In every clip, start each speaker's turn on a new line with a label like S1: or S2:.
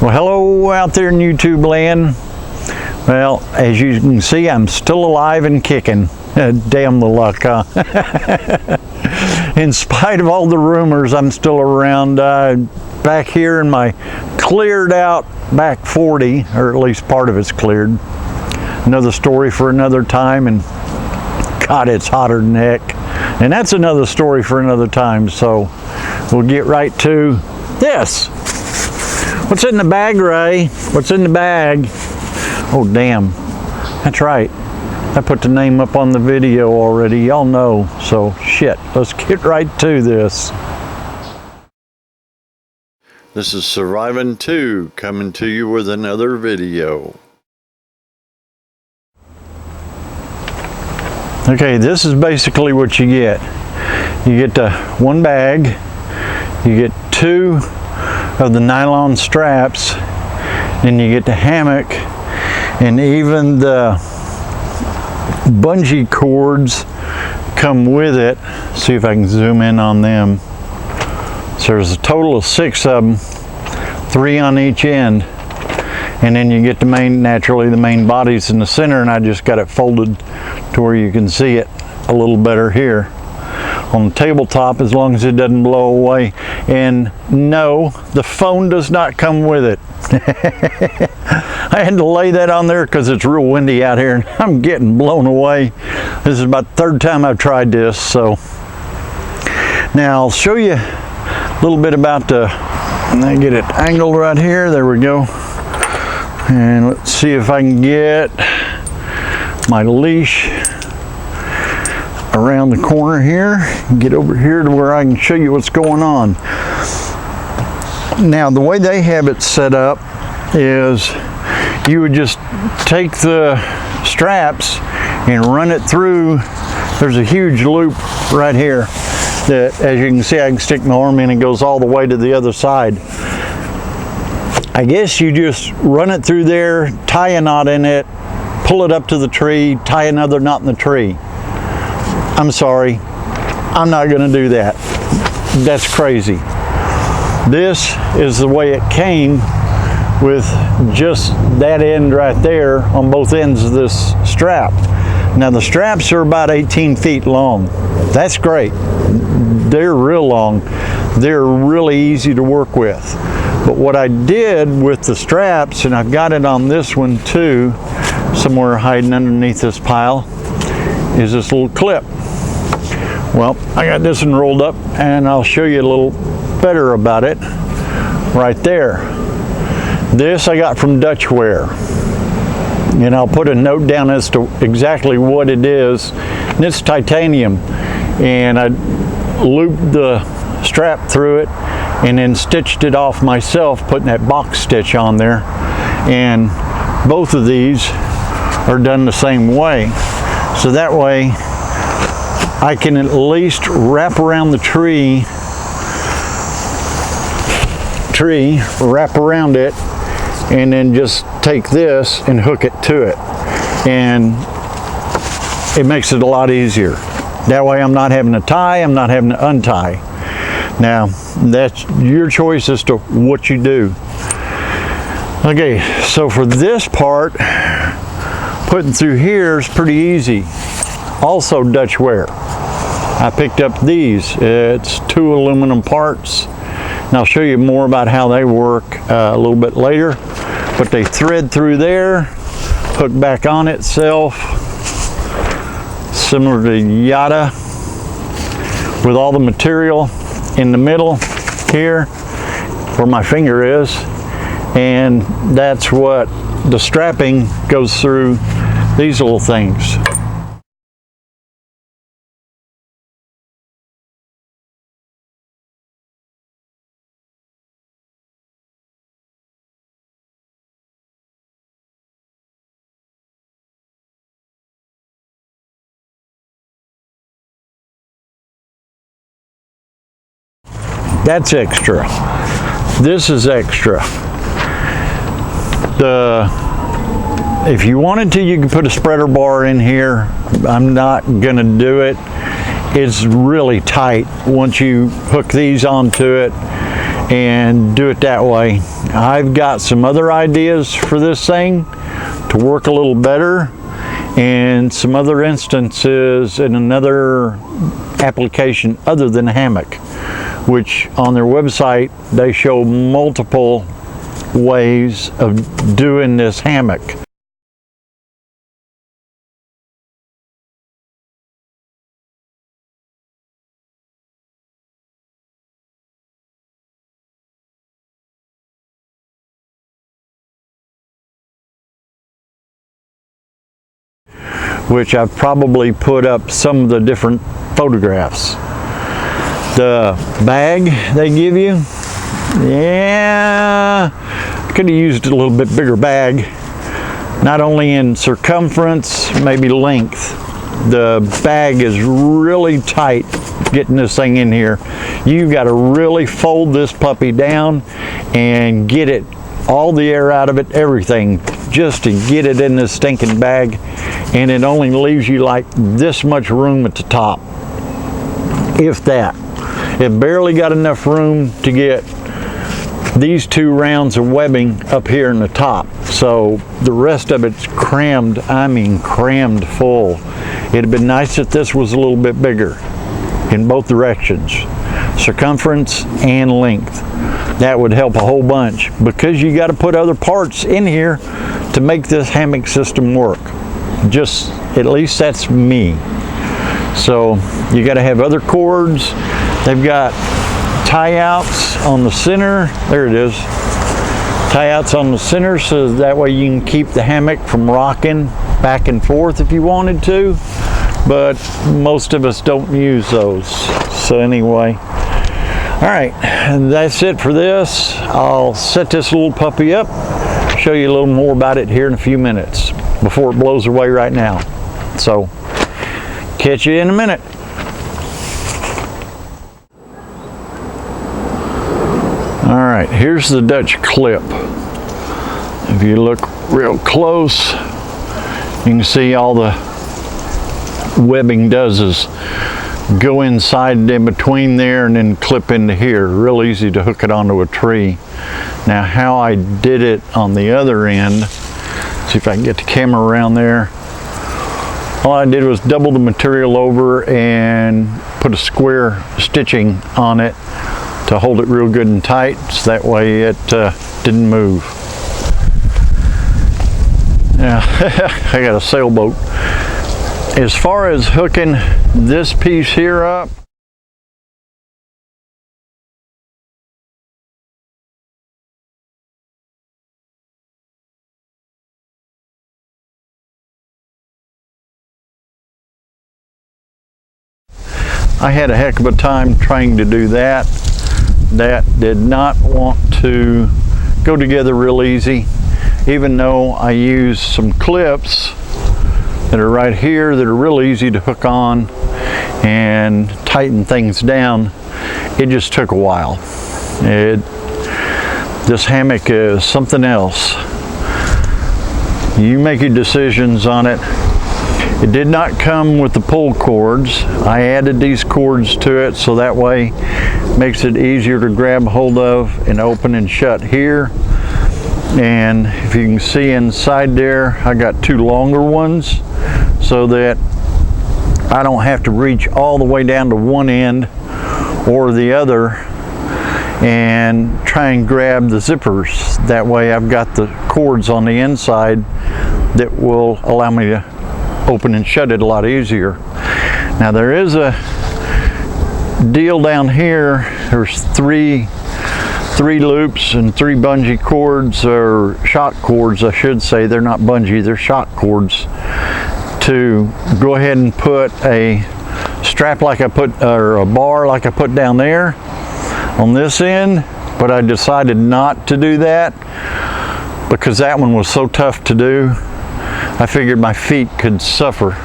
S1: Well, hello out there in YouTube land. Well, as you can see, I'm still alive and kicking. Damn the luck, huh? In spite of all the rumors, I'm still around. Back here in my cleared out back 40, or at least part of it's cleared. Another story for another time, and God, it's hotter than heck. And that's another story for another time, so we'll get right to this. What's in the bag, Ray? What's in the bag? Oh, damn. That's right. I put the name up on the video already. Y'all know. So, shit. Let's get right to this. This is Surviving 2 coming to you with another video. Okay, this is basically what you get. You get the one bag. You get 2 of the nylon straps, and you get the hammock, and even the bungee cords come with it. See if I can zoom in on them. So there's a total of 6 of them, 3 on each end, and then you get the main, naturally the main body's in the center, and I just got it folded to where you can see it a little better here on the tabletop, as long as it doesn't blow away. And no, the phone does not come with it. I had to lay that on there because it's real windy out here and I'm getting blown away. This is about the 3rd time I've tried this. So now I'll show you a little bit about the, and I get it angled right here. There we go. And let's see if I can get my leash around the corner here, get over here to where I can show you what's going on. Now, the way they have it set up is you would just take the straps and run it through. There's a huge loop right here that, as you can see, I can stick my arm in and it goes all the way to the other side. I guess you just run it through there, tie a knot in it, pull it up to the tree, tie another knot in the tree. I'm sorry, I'm not going to do that. That's crazy. This is the way it came, with just that end right there on both ends of this strap. Now the straps are about 18 feet long. That's great. They're real long. They're really easy to work with. But what I did with the straps, and I've got it on this one too, somewhere hiding underneath this pile, is this little clip. Well, I got this one rolled up, and I'll show you a little better about it right there. This I got from Dutchware, and I'll put a note down as to exactly what it is. And it's titanium, and I looped the strap through it and then stitched it off myself, putting that box stitch on there. And both of these are done the same way, so that way I can at least wrap around the tree, wrap around it, and then just take this and hook it to it. And it makes it a lot easier. That way I'm not having to tie, I'm not having to untie. Now, that's your choice as to what you do. Okay, so for this part, putting through here is pretty easy. Also Dutchware. I picked up these. It's 2 aluminum parts, and I'll show you more about how they work a little bit later. But they thread through there, hook back on itself, similar to Yada, with all the material in the middle here where my finger is, and that's what the strapping goes through these little things. That's extra. This is extra. If you wanted to, you could put a spreader bar in here. I'm not gonna do it. It's really tight once you hook these onto it, and do it that way. I've got some other ideas for this thing to work a little better, and some other instances in another application other than Hammock, which on their website they show multiple ways of doing this hammock. Which I've probably put up some of the different photographs. The bag they give you, yeah, could have used a little bit bigger bag, not only in circumference, maybe length. The bag is really tight getting this thing in here. You've got to really fold this puppy down and get it, all the air out of it, everything, just to get it in this stinking bag. And it only leaves you like this much room at the top, if that. It barely got enough room to get these 2 rounds of webbing up here in the top. So the rest of it's crammed, I mean crammed full. It'd been nice if this was a little bit bigger in both directions, circumference and length. That would help a whole bunch, because you got to put other parts in here to make this hammock system work. Just, at least that's me. So you got to have other cords. They've got tie outs on the center. There it is. Tie outs on the center, so that way you can keep the hammock from rocking back and forth if you wanted to. But most of us don't use those. So anyway, all right, and that's it for this. I'll set this little puppy up, show you a little more about it here in a few minutes before it blows away right now. So catch you in a minute. All right, here's the Dutch clip. If you look real close, you can see all the webbing does is go inside and in between there and then clip into here. Real easy to hook it onto a tree. Now how I did it on the other end, see if I can get the camera around there. All I did was double the material over and put a square stitching on it to hold it real good and tight, so that way it didn't move. Yeah, I got a sailboat. As far as hooking this piece here up, I had a heck of a time trying to do that. That did not want to go together real easy, even though I used some clips that are right here that are real easy to hook on and tighten things down. It just took a while. This hammock is something else. You make your decisions on it. It did not come with the pull cords. I added these cords to it so that way it makes it easier to grab hold of and open and shut here. And if you can see inside there, I got 2 longer ones so that I don't have to reach all the way down to one end or the other and try and grab the zippers. That way I've got the cords on the inside that will allow me to open and shut it a lot easier. Now there is a deal down here. There's three loops and 3 bungee cords, or shock cords I should say. They're not bungee, they're shock cords, to go ahead and put a strap like I put, or a bar like I put down there on this end. But I decided not to do that because that one was so tough to do. I figured my feet could suffer.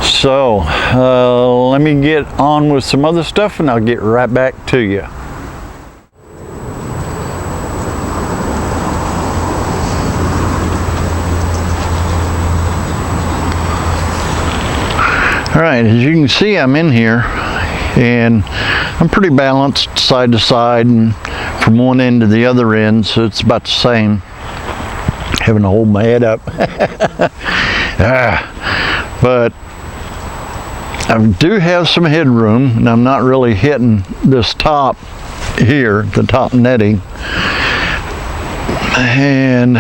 S1: So let me get on with some other stuff and I'll get right back to you. All right, as you can see, I'm in here And I'm pretty balanced side to side and from one end to the other end, so it's about the same. Having to hold my head up. But I do have some headroom, and I'm not really hitting this top here, the top netting. And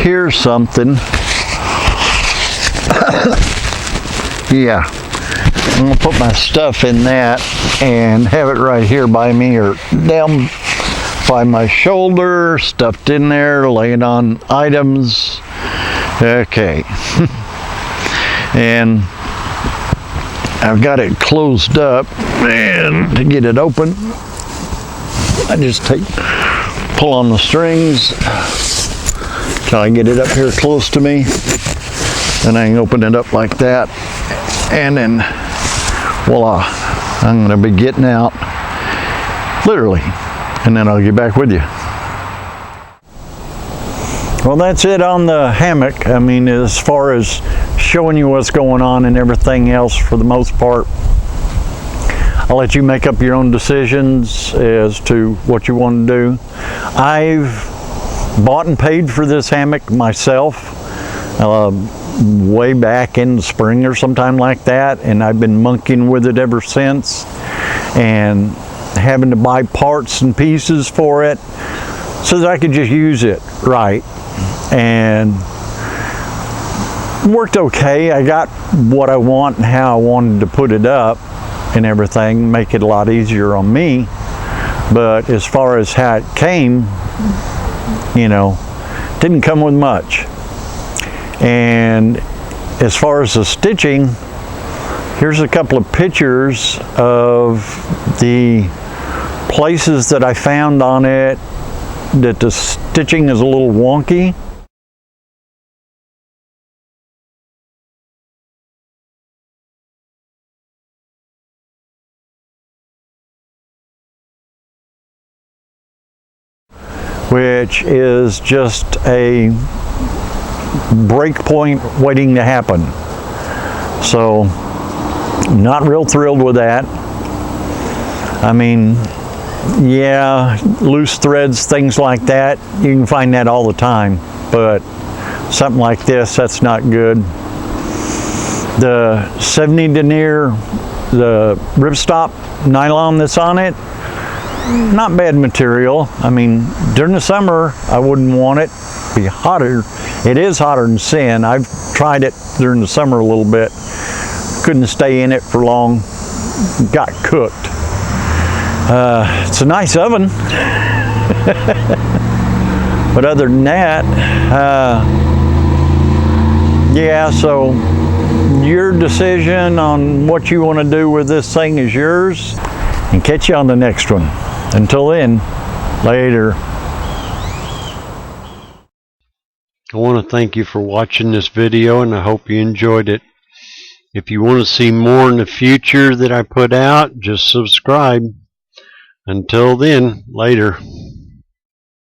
S1: here's something. Yeah, I'm gonna put my stuff in that and have it right here by me or down by my shoulder, stuffed in there, laying on items. Okay. And I've got it closed up, and to get it open, I just pull on the strings till I get it up here close to me. Then I can open it up like that, and then voila, I'm going to be getting out, literally, and then I'll get back with you. Well, that's it on the hammock. I mean, as far as showing you what's going on and everything else, for the most part, I'll let you make up your own decisions as to what you want to do. I've bought and paid for this hammock myself way back in the spring or sometime like that, and I've been monkeying with it ever since, and having to buy parts and pieces for it so that I could just use it right. And worked okay. I got what I want and how I wanted to put it up and everything, make it a lot easier on me. But as far as how it came, you know, didn't come with much. And as far as the stitching, here's a couple of pictures of the places that I found on it that the stitching is a little wonky. Which is just a break point waiting to happen. So, not real thrilled with that. I mean, yeah, loose threads, things like that, you can find that all the time, but something like this, that's not good. The 70 denier, the ripstop nylon that's on it, not bad material. I mean, during the summer, I wouldn't want it. It'd be hotter. It is hotter than sin. I've tried it during the summer a little bit. Couldn't stay in it for long. Got cooked. It's a nice oven. But other than that, yeah, so your decision on what you want to do with this thing is yours. And catch you on the next one. Until then, later.
S2: I want to thank you for watching this video, and I hope you enjoyed it. If you want to see more in the future that I put out, just subscribe. Until then, later.